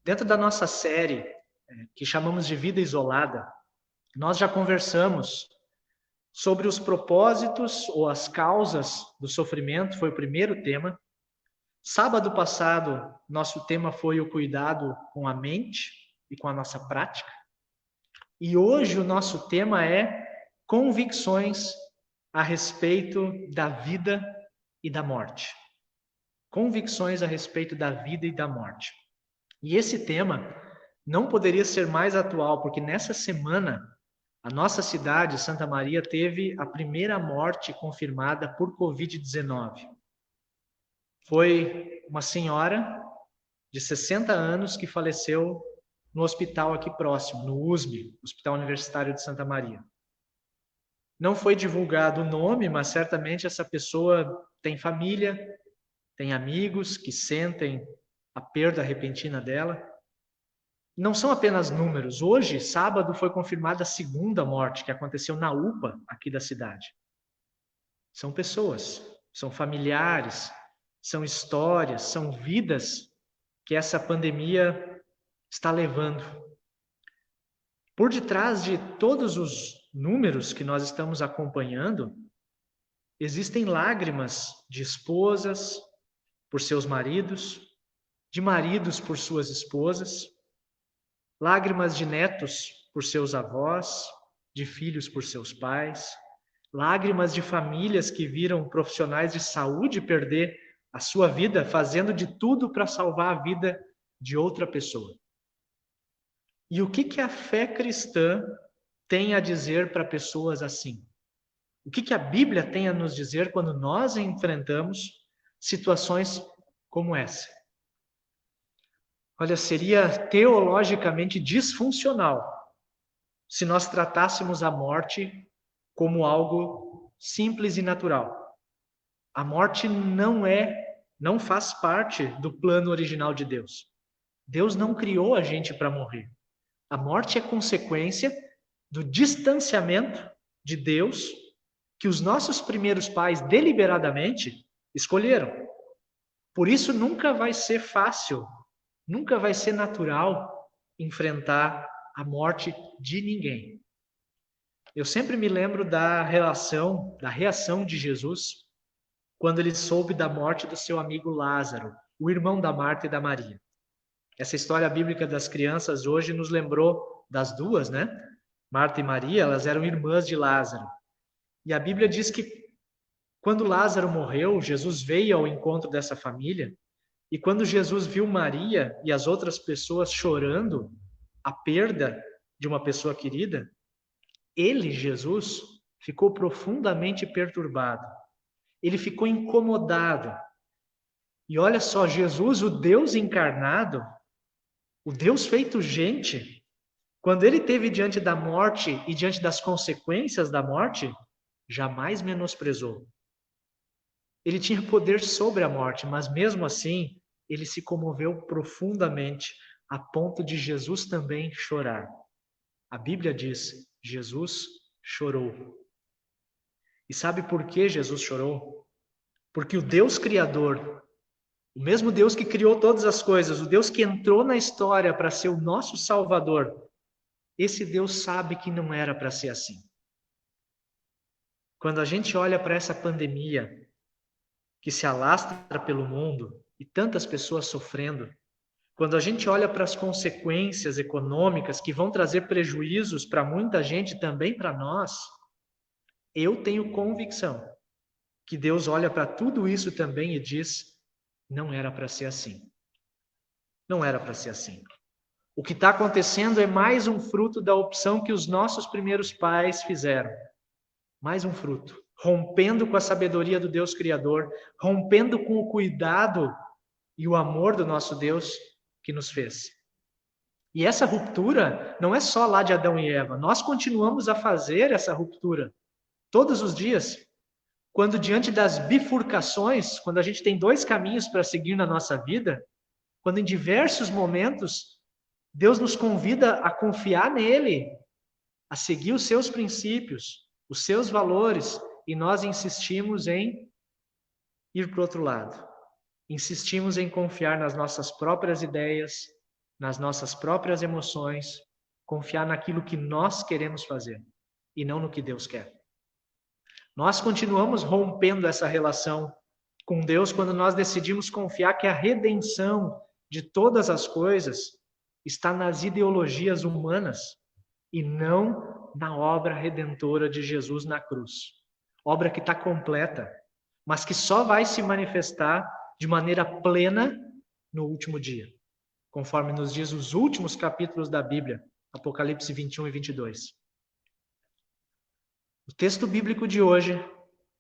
Dentro da nossa série, que chamamos de Vida Isolada, nós já conversamos sobre os propósitos ou as causas do sofrimento, foi o primeiro tema. Sábado passado, nosso tema foi o cuidado com a mente e com a nossa prática. E hoje o nosso tema é convicções a respeito da vida e da morte. Convicções a respeito da vida e da morte. E esse tema não poderia ser mais atual, porque nessa semana a nossa cidade, Santa Maria, teve a primeira morte confirmada por Covid-19. Foi uma senhora de 60 anos que faleceu no hospital aqui próximo, no USB, Hospital Universitário de Santa Maria. Não foi divulgado o nome, mas certamente essa pessoa tem família, tem amigos que sentem a perda repentina dela. Não são apenas números. Hoje, sábado, foi confirmada a segunda morte que aconteceu na UPA aqui da cidade. São pessoas, são familiares, são histórias, são vidas que essa pandemia está levando. Por detrás de todos os números que nós estamos acompanhando, existem lágrimas de esposas por seus maridos, de maridos por suas esposas, lágrimas de netos por seus avós, de filhos por seus pais, lágrimas de famílias que viram profissionais de saúde perder a sua vida fazendo de tudo para salvar a vida de outra pessoa. E o que a fé cristã tem a dizer para pessoas assim? O que a Bíblia tem a nos dizer quando nós enfrentamos situações como essa? Olha, seria teologicamente disfuncional se nós tratássemos a morte como algo simples e natural. A morte não faz parte do plano original de Deus. Deus não criou a gente para morrer. A morte é consequência do distanciamento de Deus que os nossos primeiros pais deliberadamente escolheram. Por isso nunca vai ser fácil, nunca vai ser natural enfrentar a morte de ninguém. Eu sempre me lembro da reação de Jesus quando ele soube da morte do seu amigo Lázaro, o irmão da Marta e da Maria. Essa história bíblica das crianças hoje nos lembrou das duas, né? Marta e Maria, elas eram irmãs de Lázaro. E a Bíblia diz que quando Lázaro morreu, Jesus veio ao encontro dessa família, e quando Jesus viu Maria e as outras pessoas chorando a perda de uma pessoa querida, ele, Jesus, ficou profundamente perturbado. Ele ficou incomodado. E olha só, Jesus, o Deus encarnado, o Deus feito gente, quando ele esteve diante da morte e diante das consequências da morte, jamais menosprezou. Ele tinha poder sobre a morte, mas mesmo assim, ele se comoveu profundamente, a ponto de Jesus também chorar. A Bíblia diz: Jesus chorou. E sabe por que Jesus chorou? Porque o Deus Criador, o mesmo Deus que criou todas as coisas, o Deus que entrou na história para ser o nosso Salvador, esse Deus sabe que não era para ser assim. Quando a gente olha para essa pandemia que se alastra pelo mundo e tantas pessoas sofrendo, quando a gente olha para as consequências econômicas que vão trazer prejuízos para muita gente, também para nós, eu tenho convicção que Deus olha para tudo isso também e diz: não era para ser assim. Não era para ser assim. O que está acontecendo é mais um fruto da opção que os nossos primeiros pais fizeram. Mais um fruto. Rompendo com a sabedoria do Deus Criador, rompendo com o cuidado e o amor do nosso Deus que nos fez. E essa ruptura não é só lá de Adão e Eva. Nós continuamos a fazer essa ruptura todos os dias. Quando diante das bifurcações, quando a gente tem dois caminhos para seguir na nossa vida, quando em diversos momentos Deus nos convida a confiar nele, a seguir os seus princípios, os seus valores, e nós insistimos em ir para o outro lado. Insistimos em confiar nas nossas próprias ideias, nas nossas próprias emoções, confiar naquilo que nós queremos fazer e não no que Deus quer. Nós continuamos rompendo essa relação com Deus quando nós decidimos confiar que a redenção de todas as coisas está nas ideologias humanas e não na obra redentora de Jesus na cruz. Obra que está completa, mas que só vai se manifestar de maneira plena no último dia, conforme nos diz os últimos capítulos da Bíblia, Apocalipse 21 e 22. O texto bíblico de hoje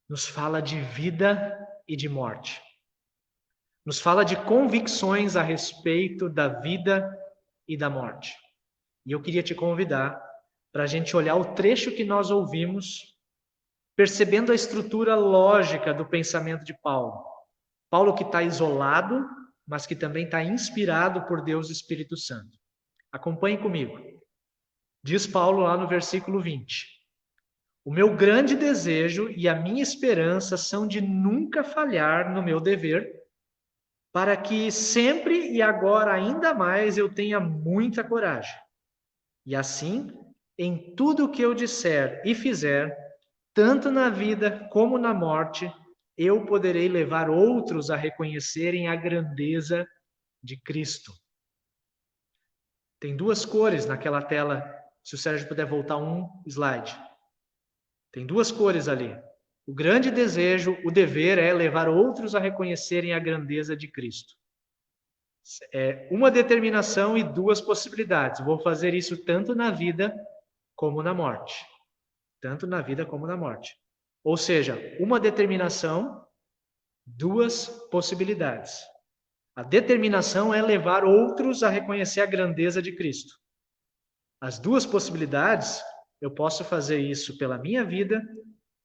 nos fala de vida e de morte. Nos fala de convicções a respeito da vida e da morte. E eu queria te convidar para a gente olhar o trecho que nós ouvimos, percebendo a estrutura lógica do pensamento de Paulo. Paulo que está isolado, mas que também está inspirado por Deus Espírito Santo. Acompanhe comigo. Diz Paulo lá no versículo 20. O meu grande desejo e a minha esperança são de nunca falhar no meu dever, para que sempre e agora ainda mais eu tenha muita coragem. E assim, em tudo o que eu disser e fizer, tanto na vida como na morte, eu poderei levar outros a reconhecerem a grandeza de Cristo. Tem duas cores naquela tela, se o Sérgio puder voltar um slide. Tem duas cores ali. O grande desejo, o dever é levar outros a reconhecerem a grandeza de Cristo. É uma determinação e duas possibilidades. Vou fazer isso tanto na vida como na morte. Tanto na vida como na morte. Ou seja, uma determinação, duas possibilidades. A determinação é levar outros a reconhecer a grandeza de Cristo. As duas possibilidades, eu posso fazer isso pela minha vida,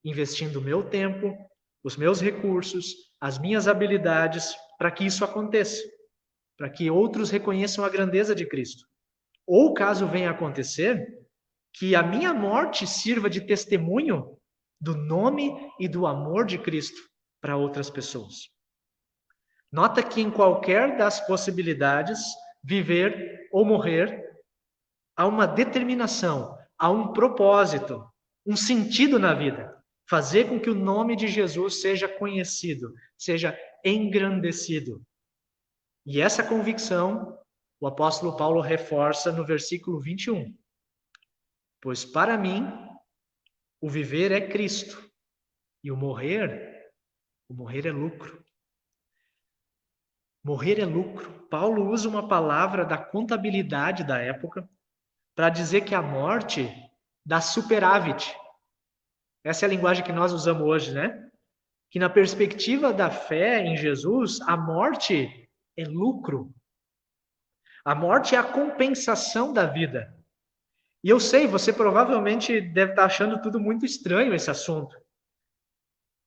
investindo o meu tempo, os meus recursos, as minhas habilidades, para que isso aconteça, para que outros reconheçam a grandeza de Cristo. Ou, caso venha a acontecer, que a minha morte sirva de testemunho do nome e do amor de Cristo para outras pessoas. Nota que em qualquer das possibilidades, viver ou morrer, há uma determinação, há um propósito, um sentido na vida. Fazer com que o nome de Jesus seja conhecido, seja engrandecido. E essa convicção, o apóstolo Paulo reforça no versículo 21. Pois para mim, o viver é Cristo, e o morrer é lucro. Morrer é lucro. Paulo usa uma palavra da contabilidade da época para dizer que a morte dá superávit. Essa é a linguagem que nós usamos hoje, né? Que na perspectiva da fé em Jesus, a morte é lucro. A morte é a compensação da vida. E eu sei, você provavelmente deve estar achando tudo muito estranho esse assunto.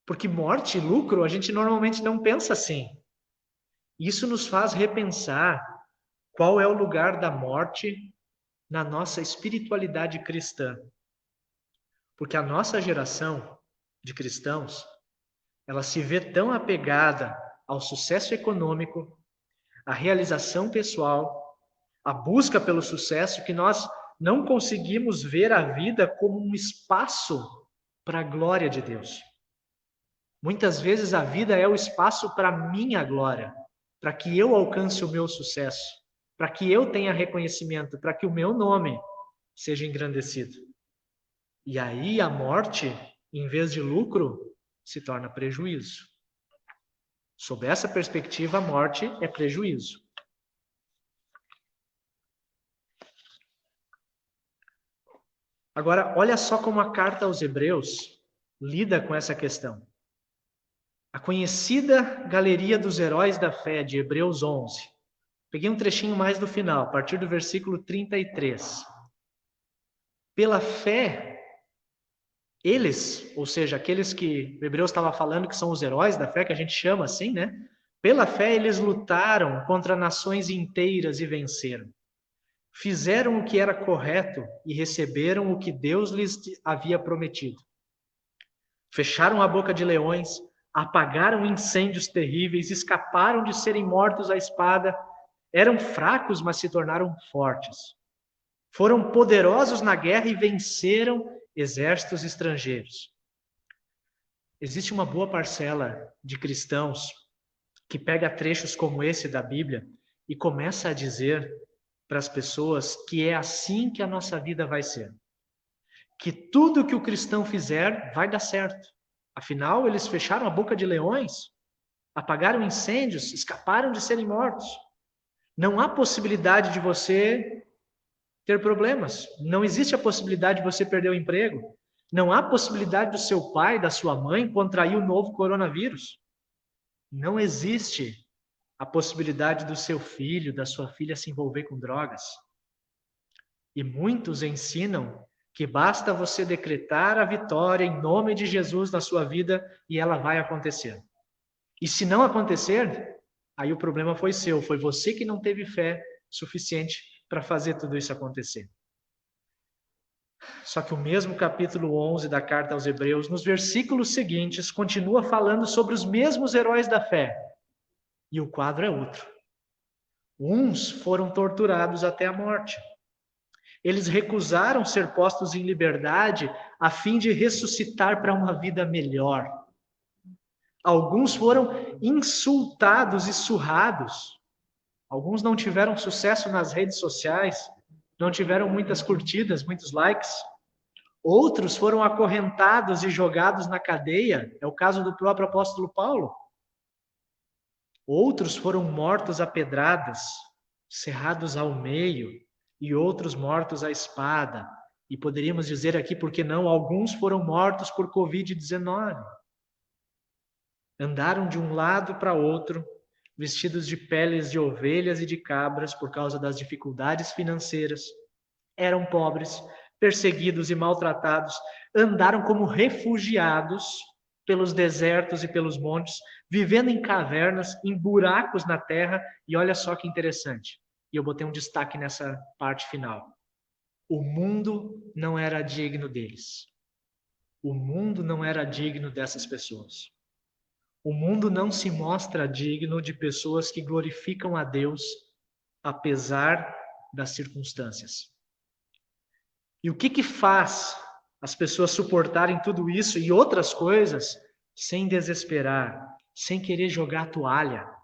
Porque morte e lucro, a gente normalmente não pensa assim. Isso nos faz repensar qual é o lugar da morte na nossa espiritualidade cristã. Porque a nossa geração de cristãos, ela se vê tão apegada ao sucesso econômico, à realização pessoal, à busca pelo sucesso, que nós não conseguimos ver a vida como um espaço para a glória de Deus. Muitas vezes a vida é o espaço para a minha glória, para que eu alcance o meu sucesso, para que eu tenha reconhecimento, para que o meu nome seja engrandecido. E aí a morte, em vez de lucro, se torna prejuízo. Sob essa perspectiva, a morte é prejuízo. Agora, olha só como a carta aos Hebreus lida com essa questão. A conhecida galeria dos heróis da fé de Hebreus 11. Peguei um trechinho mais do final, a partir do versículo 33. Pela fé, eles, ou seja, aqueles que o Hebreus estava falando que são os heróis da fé, que a gente chama assim, né? Pela fé eles lutaram contra nações inteiras e venceram. Fizeram o que era correto e receberam o que Deus lhes havia prometido. Fecharam a boca de leões, apagaram incêndios terríveis, escaparam de serem mortos à espada Eram fracos, mas se tornaram fortes. Foram poderosos na guerra e venceram exércitos estrangeiros. Existe uma boa parcela de cristãos que pega trechos como esse da Bíblia e começa a dizer para as pessoas que é assim que a nossa vida vai ser. Que tudo que o cristão fizer vai dar certo. Afinal, eles fecharam a boca de leões, apagaram incêndios, escaparam de serem mortos. Não há possibilidade de você ter problemas. Não existe a possibilidade de você perder o emprego. Não há possibilidade do seu pai, da sua mãe contrair o novo coronavírus. Não existe a possibilidade do seu filho, da sua filha se envolver com drogas. E muitos ensinam que basta você decretar a vitória em nome de Jesus na sua vida e ela vai acontecer. E se não acontecer, aí o problema foi seu, foi você que não teve fé suficiente para fazer tudo isso acontecer. Só que o mesmo capítulo 11 da carta aos Hebreus, nos versículos seguintes, continua falando sobre os mesmos heróis da fé. E o quadro é outro. Uns foram torturados até a morte. Eles recusaram ser postos em liberdade a fim de ressuscitar para uma vida melhor. Alguns foram insultados e surrados. Alguns não tiveram sucesso nas redes sociais, não tiveram muitas curtidas, muitos likes. Outros foram acorrentados e jogados na cadeia, é o caso do próprio apóstolo Paulo. Outros foram mortos a pedradas, cerrados ao meio, e outros mortos à espada. E poderíamos dizer aqui, por que não, alguns foram mortos por Covid-19. Andaram de um lado para outro, vestidos de peles de ovelhas e de cabras por causa das dificuldades financeiras. Eram pobres, perseguidos e maltratados, andaram como refugiados pelos desertos e pelos montes, vivendo em cavernas, em buracos na terra, e olha só que interessante, e eu botei um destaque nessa parte final. O mundo não era digno deles. O mundo não era digno dessas pessoas. O mundo não se mostra digno de pessoas que glorificam a Deus, apesar das circunstâncias. E o que faz as pessoas suportarem tudo isso e outras coisas sem desesperar, sem querer jogar a toalha?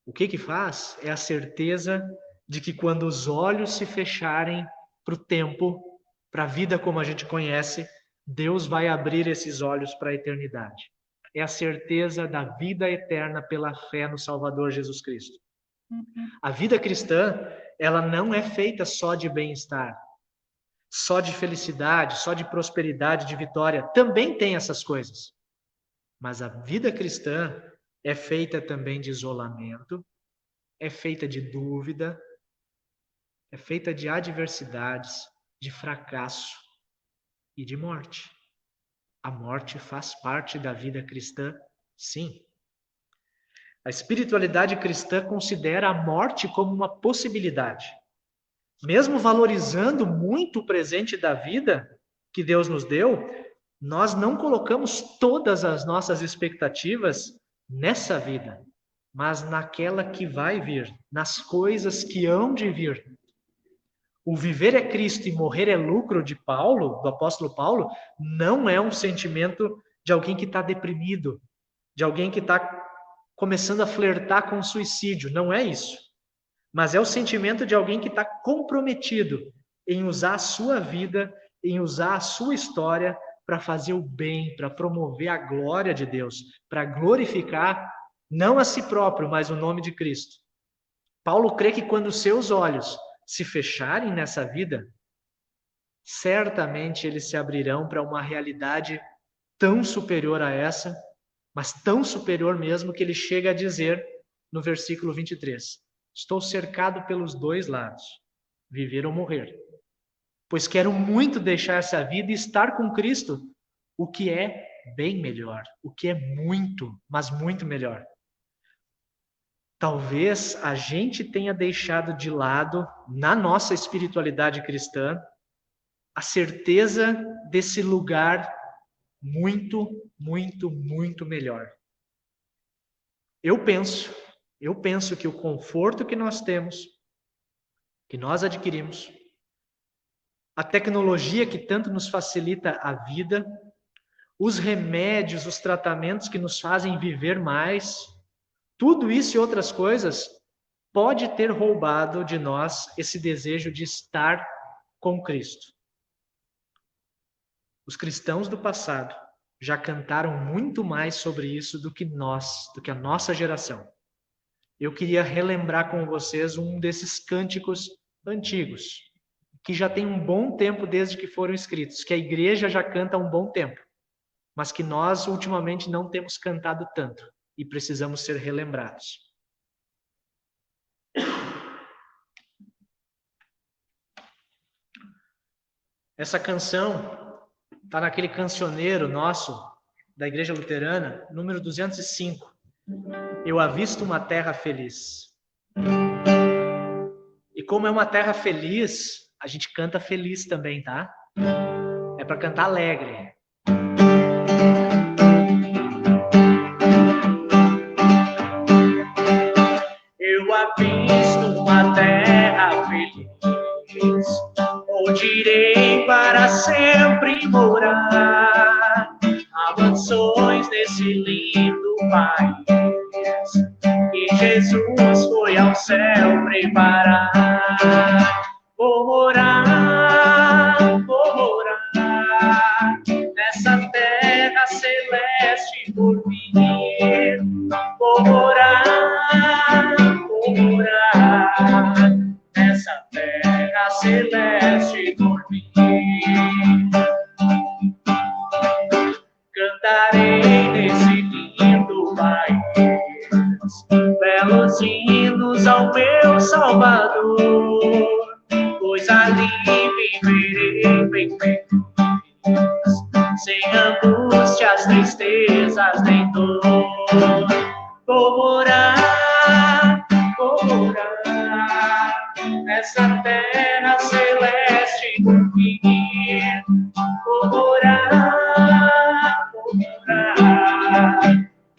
O que faz é a certeza de que quando os olhos se fecharem para o tempo, para a vida como a gente conhece, Deus vai abrir esses olhos para a eternidade. É a certeza da vida eterna pela fé no Salvador Jesus Cristo. A vida cristã, ela não é feita só de bem-estar, só de felicidade, só de prosperidade, de vitória. Também tem essas coisas. Mas a vida cristã é feita também de isolamento, é feita de dúvida, é feita de adversidades, de fracasso e de morte. A morte faz parte da vida cristã, sim. A espiritualidade cristã considera a morte como uma possibilidade. Mesmo valorizando muito o presente da vida que Deus nos deu, nós não colocamos todas as nossas expectativas nessa vida, mas naquela que vai vir, nas coisas que hão de vir. O viver é Cristo e morrer é lucro de Paulo, do apóstolo Paulo, não é um sentimento de alguém que está deprimido, de alguém que está começando a flertar com o suicídio. Não é isso. Mas é o sentimento de alguém que está comprometido em usar a sua vida, em usar a sua história para fazer o bem, para promover a glória de Deus, para glorificar não a si próprio, mas o nome de Cristo. Paulo crê que quando seus olhos se fecharem nessa vida, certamente eles se abrirão para uma realidade tão superior a essa, mas tão superior mesmo que ele chega a dizer no versículo 23, estou cercado pelos dois lados, viver ou morrer, pois quero muito deixar essa vida e estar com Cristo, o que é bem melhor, o que é muito, mas muito melhor. Talvez a gente tenha deixado de lado, na nossa espiritualidade cristã, a certeza desse lugar muito, muito, muito melhor. Eu penso Eu penso que o conforto que nós temos, que nós adquirimos, a tecnologia que tanto nos facilita a vida, os remédios, os tratamentos que nos fazem viver mais, tudo isso e outras coisas pode ter roubado de nós esse desejo de estar com Cristo. Os cristãos do passado já cantaram muito mais sobre isso do que nós, do que a nossa geração. Eu queria relembrar com vocês um desses cânticos antigos, que já tem um bom tempo desde que foram escritos, que a igreja já canta há um bom tempo, mas que nós ultimamente não temos cantado tanto e precisamos ser relembrados. Essa canção está naquele cancioneiro nosso, da Igreja Luterana, número 205. Eu avisto uma terra feliz. E como é uma terra feliz, a gente canta feliz também, tá? É para cantar alegre. Eu avisto uma terra feliz, onde irei para sempre morar. Há mansões nesse lindo país que Jesus foi ao céu preparar. Vou morar nessa terra celeste por vir. Vou morar nessa terra celeste por vir. Cantarei nesse lindo país belos hinos ao meu Salvador, pois ali viverei bem feliz, sem angústias, tristezas nem dor. Vou morar nessa terra celeste por vir. Vou morar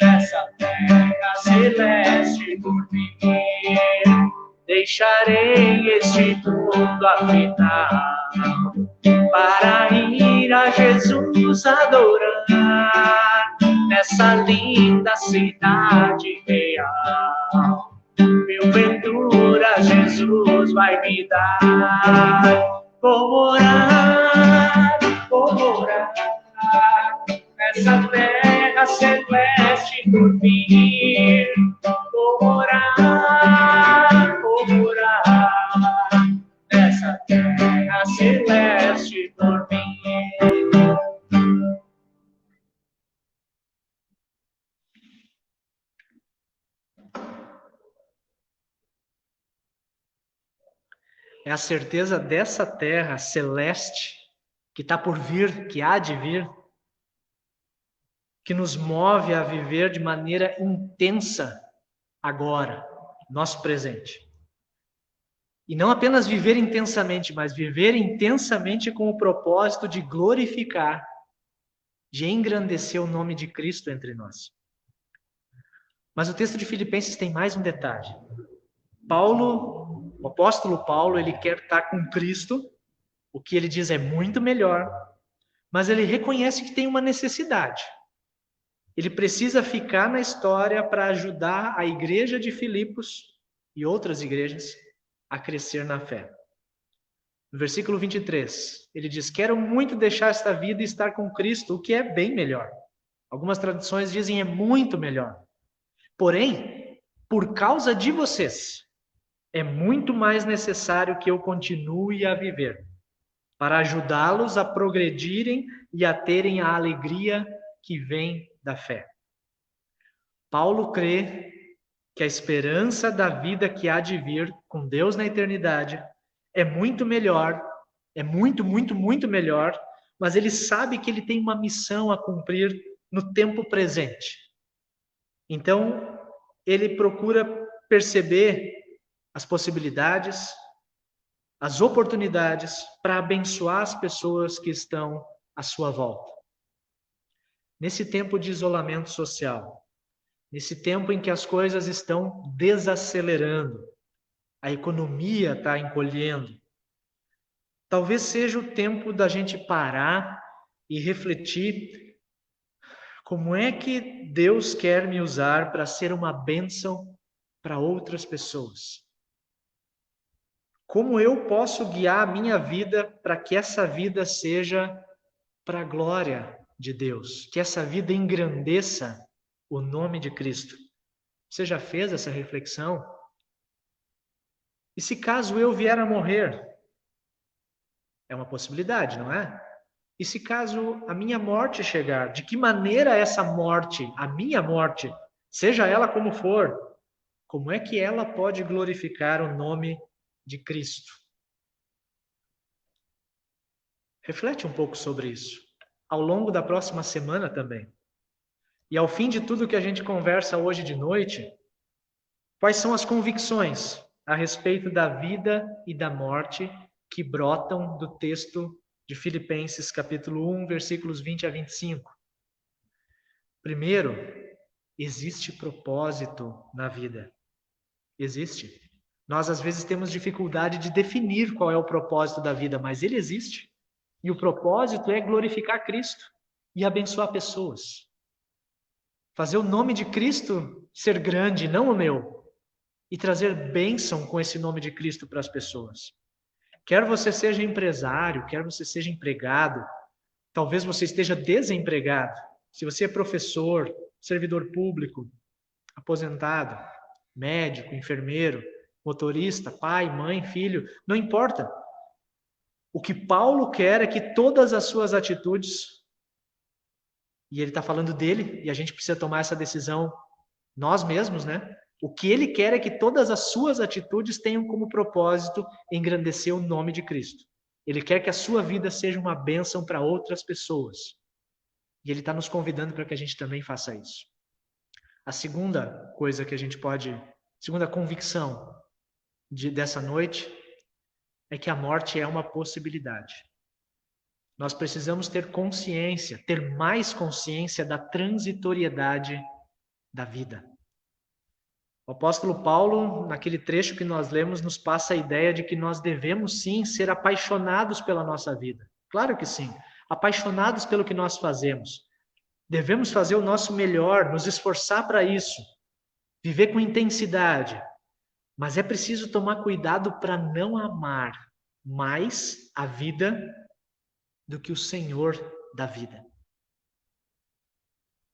nessa terra celeste por vir. Deixarei este mundo afinal para ir a Jesus adorar nessa linda cidade real. Meu ventura Jesus vai me dar. Vou morar nessa terra celeste por vir. Vou morar nessa terra celeste por vir. É a certeza dessa terra celeste que está por vir, que há de vir, que nos move a viver de maneira intensa agora, nosso presente. E não apenas viver intensamente, mas viver intensamente com o propósito de glorificar, de engrandecer o nome de Cristo entre nós. Mas o texto de Filipenses tem mais um detalhe. O apóstolo Paulo, ele quer estar com Cristo, o que ele diz é muito melhor, mas ele reconhece que tem uma necessidade. Ele precisa ficar na história para ajudar a igreja de Filipos e outras igrejas a crescer na fé. No versículo 23, ele diz: quero muito deixar esta vida e estar com Cristo, o que é bem melhor. Algumas traduções dizem é muito melhor. Porém, por causa de vocês, é muito mais necessário que eu continue a viver, para ajudá-los a progredirem e a terem a alegria que vem da fé. Paulo crê que a esperança da vida que há de vir com Deus na eternidade é muito melhor, é muito melhor, mas ele sabe que ele tem uma missão a cumprir no tempo presente. Então, ele procura perceber as possibilidades, as oportunidades para abençoar as pessoas que estão à sua volta. Nesse tempo de isolamento social, nesse tempo em que as coisas estão desacelerando, a economia está encolhendo, talvez seja o tempo da gente parar e refletir como é que Deus quer me usar para ser uma bênção para outras pessoas. Como eu posso guiar a minha vida para que essa vida seja para a glória de Deus, que essa vida engrandeça o nome de Cristo. Você já fez essa reflexão? E se caso eu vier a morrer? É uma possibilidade, não é? E se caso a minha morte chegar, de que maneira essa morte, a minha morte, seja ela como for, como é que ela pode glorificar o nome de Cristo? Reflete um pouco sobre isso, ao longo da próxima semana também. E ao fim de tudo que a gente conversa hoje de noite, quais são as convicções a respeito da vida e da morte que brotam do texto de Filipenses, capítulo 1, versículos 20 a 25? Primeiro, existe propósito na vida. Existe. Nós, às vezes, temos dificuldade de definir qual é o propósito da vida, mas ele existe. E o propósito é glorificar Cristo e abençoar pessoas. Fazer o nome de Cristo ser grande, não o meu. E trazer bênção com esse nome de Cristo para as pessoas. Quer você seja empresário, quer você seja empregado, talvez você esteja desempregado. Se você é professor, servidor público, aposentado, médico, enfermeiro, motorista, pai, mãe, filho, não importa. O que Paulo quer é que todas as suas atitudes, e ele está falando dele, e a gente precisa tomar essa decisão nós mesmos, né? O que ele quer é que todas as suas atitudes tenham como propósito engrandecer o nome de Cristo. Ele quer que a sua vida seja uma bênção para outras pessoas. E ele está nos convidando para que a gente também faça isso. A segunda coisa que a gente pode, segunda convicção dessa noite, é que a morte é uma possibilidade. Nós precisamos ter consciência, ter mais consciência da transitoriedade da vida. O apóstolo Paulo, naquele trecho que nós lemos, nos passa a ideia de que nós devemos sim ser apaixonados pela nossa vida. Claro que sim, apaixonados pelo que nós fazemos. Devemos fazer o nosso melhor, nos esforçar para isso, viver com intensidade. Mas é preciso tomar cuidado para não amar mais a vida do que o Senhor da vida.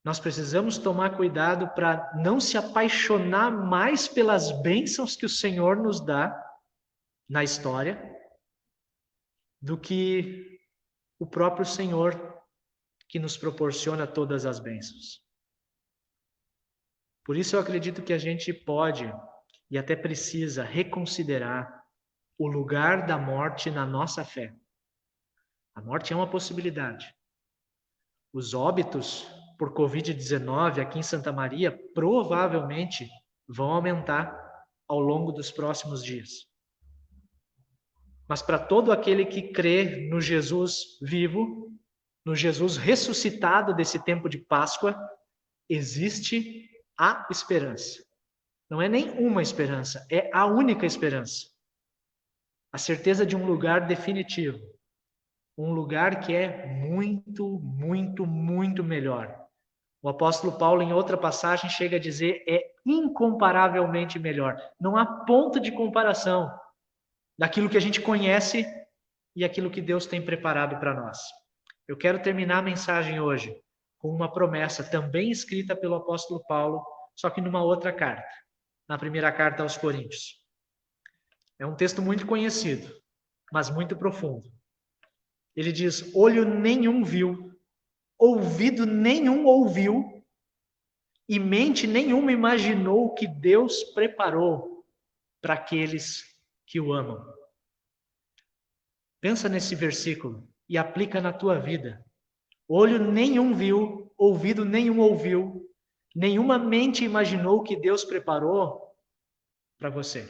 Nós precisamos tomar cuidado para não se apaixonar mais pelas bênçãos que o Senhor nos dá na história do que o próprio Senhor que nos proporciona todas as bênçãos. Por isso eu acredito que a gente pode e até precisa reconsiderar o lugar da morte na nossa fé. A morte é uma possibilidade. Os óbitos por Covid-19 aqui em Santa Maria provavelmente vão aumentar ao longo dos próximos dias. Mas para todo aquele que crê no Jesus vivo, no Jesus ressuscitado desse tempo de Páscoa, existe a esperança. Não é nem uma esperança, é a única esperança. A certeza de um lugar definitivo. Um lugar que é muito, muito, muito melhor. O apóstolo Paulo, em outra passagem, chega a dizer é incomparavelmente melhor. Não há ponto de comparação daquilo que a gente conhece e aquilo que Deus tem preparado para nós. Eu quero terminar a mensagem hoje com uma promessa também escrita pelo apóstolo Paulo, só que numa outra carta, na primeira carta aos Coríntios. É um texto muito conhecido, mas muito profundo. Ele diz: olho nenhum viu, ouvido nenhum ouviu, e mente nenhuma imaginou o que Deus preparou para aqueles que o amam. Pensa nesse versículo e aplica na tua vida. Olho nenhum viu, ouvido nenhum ouviu, nenhuma mente imaginou o que Deus preparou para você.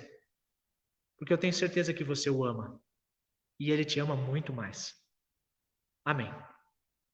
Porque eu tenho certeza que você o ama. E Ele te ama muito mais. Amém.